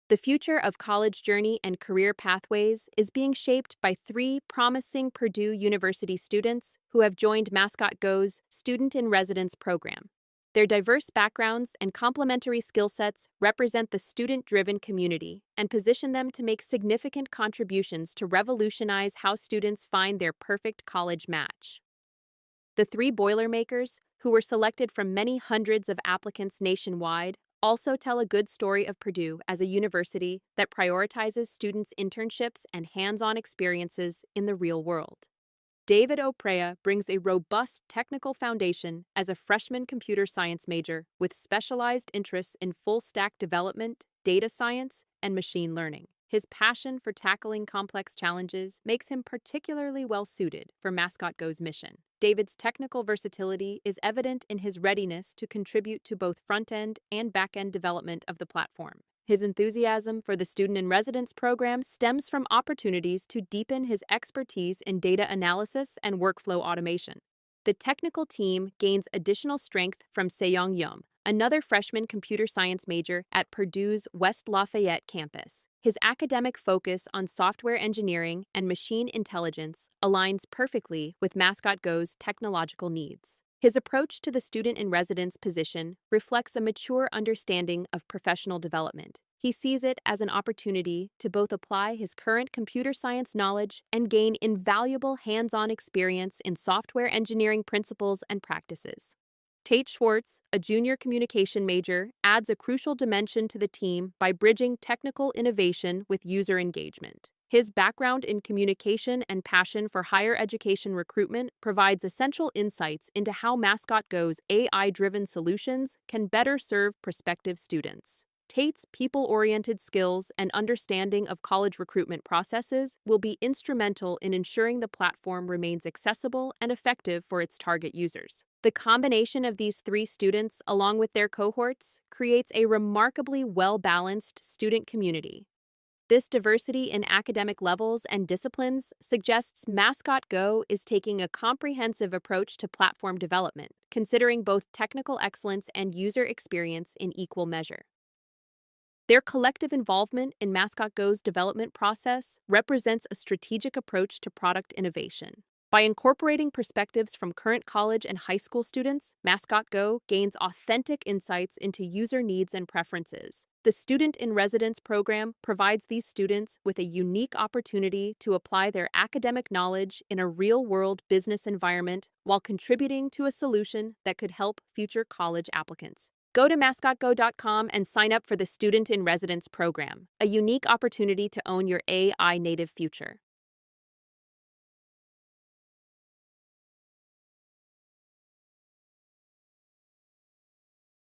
The future of college journey and career pathways is being shaped by three promising Purdue University students who have joined MascotGO's Student in Residence program. Their diverse backgrounds and complementary skill sets represent the student-driven community and position them to make significant contributions to revolutionize how students find their perfect college match. The three Boilermakers, who were selected from many hundreds of applicants nationwide, also tell a good story of Purdue as a university that prioritizes students' internships and hands-on experiences in the real world. David Oprea brings a robust technical foundation as a freshman computer science major with specialized interests in full-stack development, data science, and machine learning. His passion for tackling complex challenges makes him particularly well-suited for MascotGO's mission. David's technical versatility is evident in his readiness to contribute to both front-end and back-end development of the platform. His enthusiasm for the Student in Residence program stems from opportunities to deepen his expertise in data analysis and workflow automation. The technical team gains additional strength from Seyong Yum, another freshman computer science major at Purdue's West Lafayette campus. His academic focus on software engineering and machine intelligence aligns perfectly with MascotGO's technological needs. His approach to the student in residence position reflects a mature understanding of professional development. He sees it as an opportunity to both apply his current computer science knowledge and gain invaluable hands-on experience in software engineering principles and practices. Tate Schwartz, a junior communication major, adds a crucial dimension to the team by bridging technical innovation with user engagement. His background in communication and passion for higher education recruitment provides essential insights into how MascotGO's AI-driven solutions can better serve prospective students. Tate's people-oriented skills and understanding of college recruitment processes will be instrumental in ensuring the platform remains accessible and effective for its target users. The combination of these three students, along with their cohorts, creates a remarkably well-balanced student community. This diversity in academic levels and disciplines suggests MascotGO is taking a comprehensive approach to platform development, considering both technical excellence and user experience in equal measure. Their collective involvement in MascotGO's development process represents a strategic approach to product innovation. By incorporating perspectives from current college and high school students, MascotGO gains authentic insights into user needs and preferences. The Student in Residence program provides these students with a unique opportunity to apply their academic knowledge in a real-world business environment while contributing to a solution that could help future college applicants. Go to MascotGO.com and sign up for the Student in Residence program, a unique opportunity to own your AI native future.